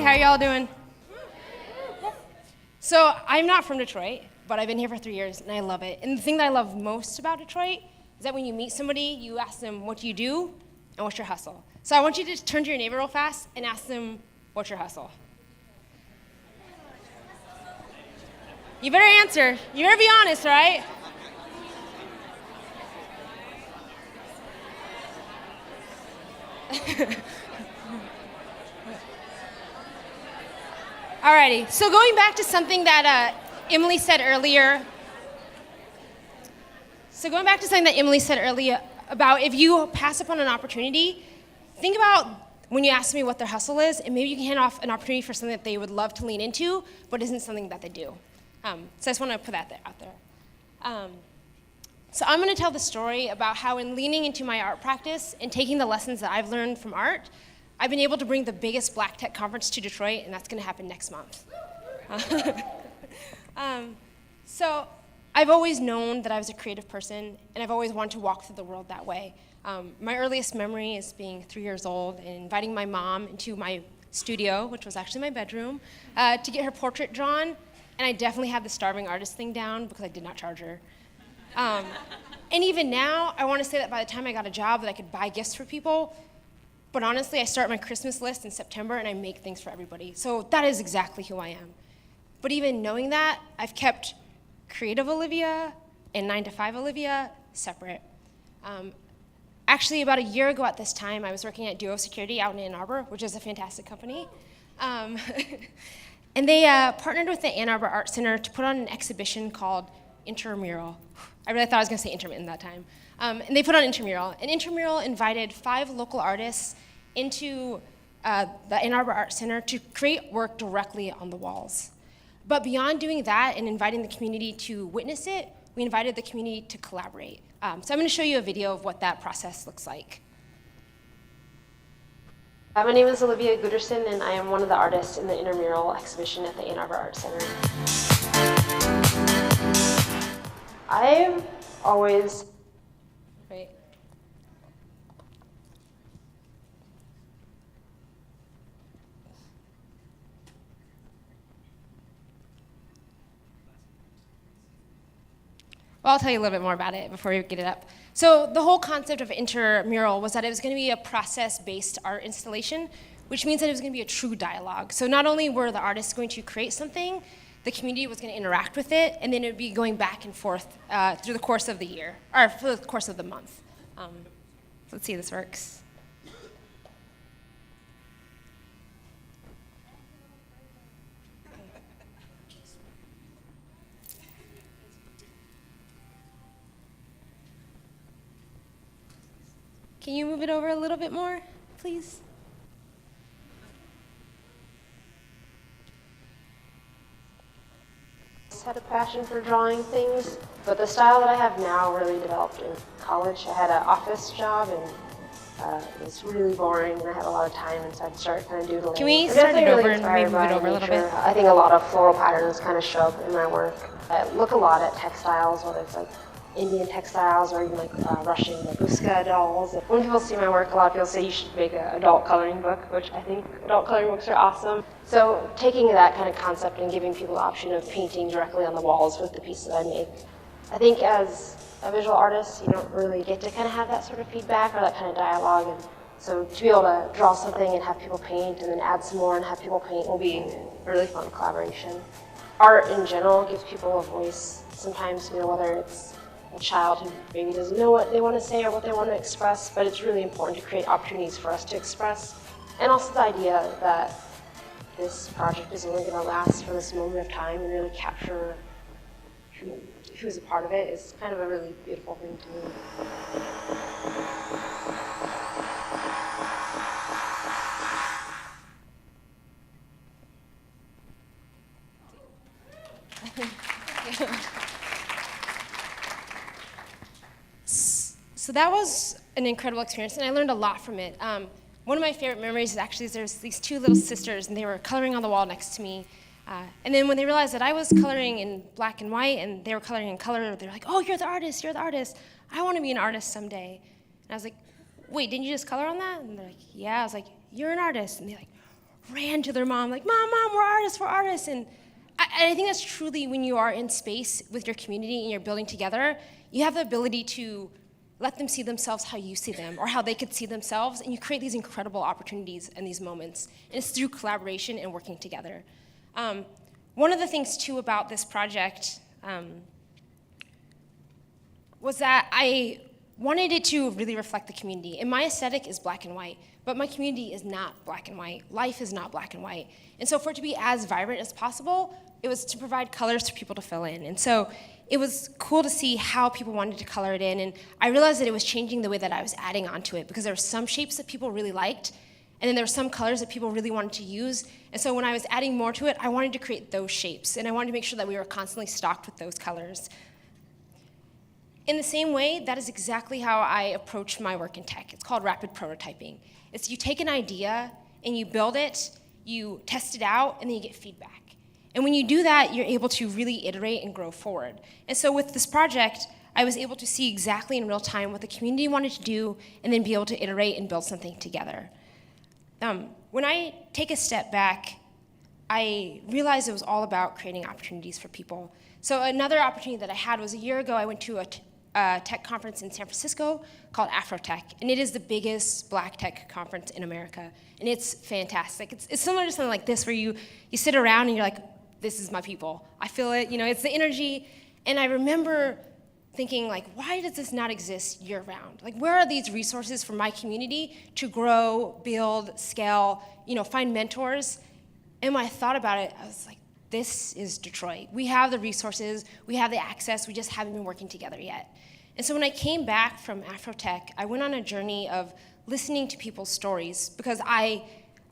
how y'all doing? So I'm not from Detroit, but I've been here for 3 years, and I love it. And the thing that I love most about Detroit is that when you meet somebody, you ask them, what do you do, and what's your hustle? So I want you to just turn to your neighbor real fast and ask them, what's your hustle? You better answer. You better be honest, right? Alrighty, so going back to something that Emily said earlier. About if you pass upon an opportunity, think about when you ask me what their hustle is, and maybe you can hand off an opportunity for something that they would love to lean into, but isn't something that they do. So I just want to put that out there. So I'm going to tell the story about how in leaning into my art practice and taking the lessons that I've learned from art, I've been able to bring the biggest Black Tech conference to Detroit, and that's going to happen next month. So I've always known that I was a creative person, and I've always wanted to walk through the world that way. My earliest memory is being 3 years old and inviting my mom into my studio, which was actually my bedroom, to get her portrait drawn, and I definitely had the starving artist thing down because I did not charge her. And even now, I want to say that by the time I got a job that I could buy gifts for people, but honestly, I start my Christmas list in September and I make things for everybody. So that is exactly who I am. But even knowing that, I've kept creative Olivia and 9 to 5 Olivia separate. Actually, about a year ago at this time, I was working at Duo Security out in Ann Arbor, which is a fantastic company. And they partnered with the Ann Arbor Art Center to put on an exhibition called Intramural. I really thought I was going to say intermittent that time. And they put on Intramural. And Intramural invited 5 local artists into the Ann Arbor Art Center to create work directly on the walls. But beyond doing that and inviting the community to witness it, we invited the community to collaborate. So I'm going to show you a video of what that process looks like. My name is Olivia Guterson, and I am one of the artists in the Intramural exhibition at the Ann Arbor Art Center. I've always, right? Well, I'll tell you a little bit more about it before we get it up. So the whole concept of Intramural was that it was going to be a process-based art installation, which means that it was going to be a true dialogue. So not only were the artists going to create something, the community was going to interact with it, and then it would be going back and forth through the course of the year, or for the course of the month. Let's see if this works. Can you move it over a little bit more, please? I had a passion for drawing things, but the style that I have now really developed in college. I had an office job, and it was really boring, and I had a lot of time, and so I'd start kind of doodling. Can we start it over and maybe move it over a little bit? I think a lot of floral patterns kind of show up in my work. I look a lot at textiles, whether it's like Indian textiles or even like Russian babushka dolls. When people see my work, a lot of people say you should make an adult coloring book, which I think adult coloring books are awesome. So taking that kind of concept and giving people the option of painting directly on the walls with the piece that I make. I think as a visual artist, you don't really get to kind of have that sort of feedback or that kind of dialogue. And so to be able to draw something and have people paint and then add some more and have people paint will be a really fun collaboration. Art in general gives people a voice. Sometimes, whether it's a child who maybe doesn't know what they want to say or what they want to express, but it's really important to create opportunities for us to express. And also the idea that this project is only going to last for this moment of time and really capture who's a part of it is kind of a really beautiful thing to me. So that was an incredible experience, and I learned a lot from it. One of my favorite memories is actually there's these 2 little sisters, and they were coloring on the wall next to me. And then when they realized that I was coloring in black and white, and they were coloring in color, they were like, "Oh, you're the artist, you're the artist. I want to be an artist someday." And I was like, "Wait, didn't you just color on that?" And they're like, "Yeah." I was like, "You're an artist." And they're like, ran to their mom, like, Mom, we're artists. And I think that's truly when you are in space with your community and you're building together, you have the ability to let them see themselves how you see them or how they could see themselves, and you create these incredible opportunities in these moments. And it's through collaboration and working together. One of the things, too, about this project was that I wanted it to really reflect the community. And my aesthetic is black and white, but my community is not black and white. Life is not black and white. And so for it to be as vibrant as possible, it was to provide colors for people to fill in. And so it was cool to see how people wanted to color it in, and I realized that it was changing the way that I was adding onto it, because there were some shapes that people really liked, and then there were some colors that people really wanted to use. And so when I was adding more to it, I wanted to create those shapes, and I wanted to make sure that we were constantly stocked with those colors. In the same way, that is exactly how I approach my work in tech. It's called rapid prototyping. It's you take an idea and you build it, you test it out, and then you get feedback. And when you do that, you're able to really iterate and grow forward. And so with this project, I was able to see exactly in real time what the community wanted to do, and then be able to iterate and build something together. When I take a step back, I realized it was all about creating opportunities for people. So another opportunity that I had was a year ago, I went to a tech conference in San Francisco called Afrotech, and it is the biggest black tech conference in America, and it's fantastic. It's similar to something like this, where you sit around and you're like, this is my people. I feel it, it's the energy. And I remember thinking, like, why does this not exist year-round? Like, where are these resources for my community to grow, build, scale, find mentors? And when I thought about it, I was like, this is Detroit. We have the resources, we have the access, we just haven't been working together yet. And so when I came back from Afrotech, I went on a journey of listening to people's stories, because I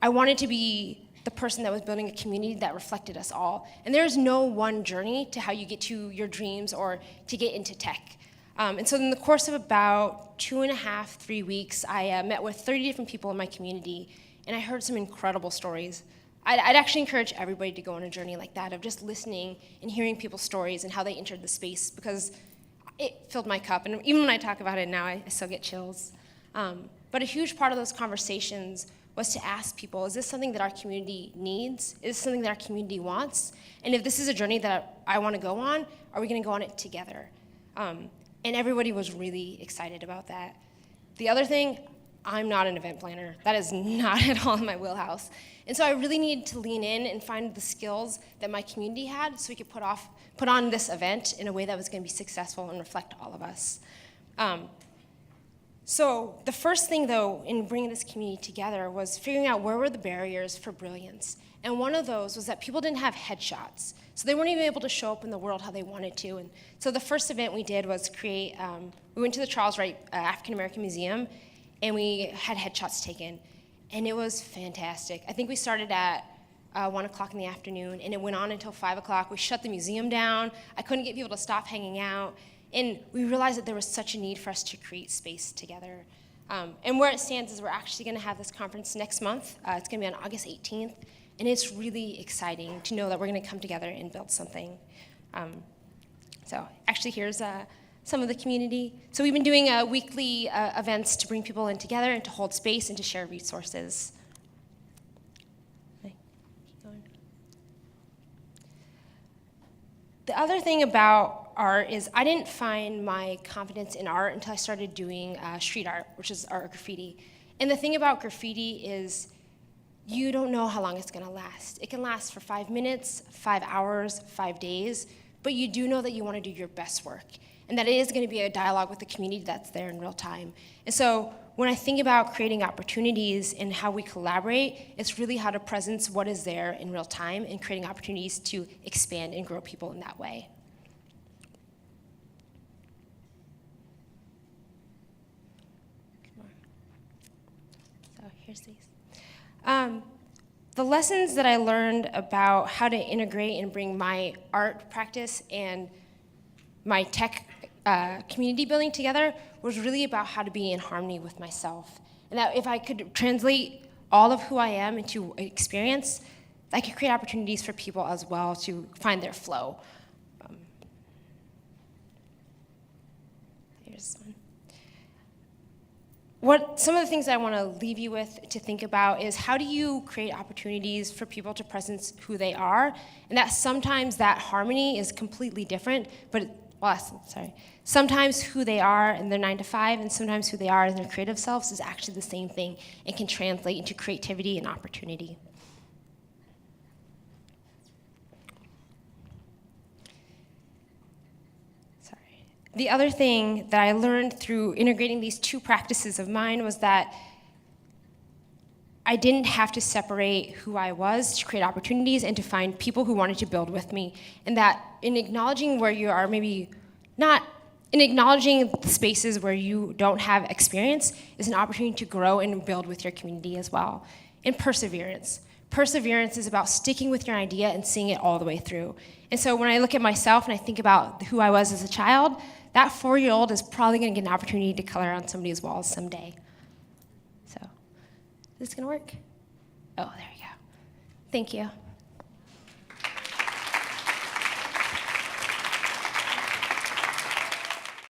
wanted to be the person that was building a community that reflected us all. And there's no one journey to how you get to your dreams or to get into tech. And so in the course of about 2.5, 3 weeks, I met with 30 different people in my community, and I heard some incredible stories. I'd actually encourage everybody to go on a journey like that, of just listening and hearing people's stories and how they entered the space, because it filled my cup. And even when I talk about it now, I still get chills. But a huge part of those conversations was to ask people, is this something that our community needs? Is this something that our community wants? And if this is a journey that I want to go on, are we going to go on it together? And everybody was really excited about that. The other thing, I'm not an event planner. That is not at all in my wheelhouse. And so I really needed to lean in and find the skills that my community had, so we could put on this event in a way that was going to be successful and reflect all of us. So the first thing, though, in bringing this community together was figuring out where were the barriers for brilliance. And one of those was that people didn't have headshots. So they weren't even able to show up in the world how they wanted to. And so the first event we did was we went to the Charles Wright African American Museum, and we had headshots taken. And it was fantastic. I think we started at 1 o'clock in the afternoon, and it went on until 5 o'clock. We shut the museum down. I couldn't get people to stop hanging out. And we realized that there was such a need for us to create space together. And where it stands is we're actually going to have this conference next month. It's going to be on August 18th. And it's really exciting to know that we're going to come together and build something. So actually, here's some of the community. So we've been doing weekly events to bring people in together and to hold space and to share resources. Okay, keep going. The other thing about art is I didn't find my confidence in art until I started doing street art, which is art graffiti. And the thing about graffiti is you don't know how long it's going to last. It can last for 5 minutes, 5 hours, 5 days, but you do know that you want to do your best work, and that it is going to be a dialogue with the community that's there in real time. And so when I think about creating opportunities and how we collaborate, it's really how to presence what is there in real time and creating opportunities to expand and grow people in that way. Here's these. The lessons that I learned about how to integrate and bring my art practice and my tech community building together was really about how to be in harmony with myself. And that if I could translate all of who I am into experience, I could create opportunities for people as well to find their flow. Here's one. some of the things that I want to leave you with to think about is how do you create opportunities for people to presence who they are, and that sometimes that harmony is completely different, but sometimes who they are in their 9 to 5 and sometimes who they are in their creative selves is actually the same thing and can translate into creativity and opportunity. The other thing that I learned through integrating these two practices of mine was that I didn't have to separate who I was to create opportunities and to find people who wanted to build with me. And that in acknowledging where you are, maybe not, in acknowledging the spaces where you don't have experience is an opportunity to grow and build with your community as well. And perseverance. Perseverance is about sticking with your idea and seeing it all the way through. And so when I look at myself and I think about who I was as a child, that 4-year-old is probably going to get an opportunity to color on somebody's walls someday. So, is this going to work? Oh, there we go. Thank you.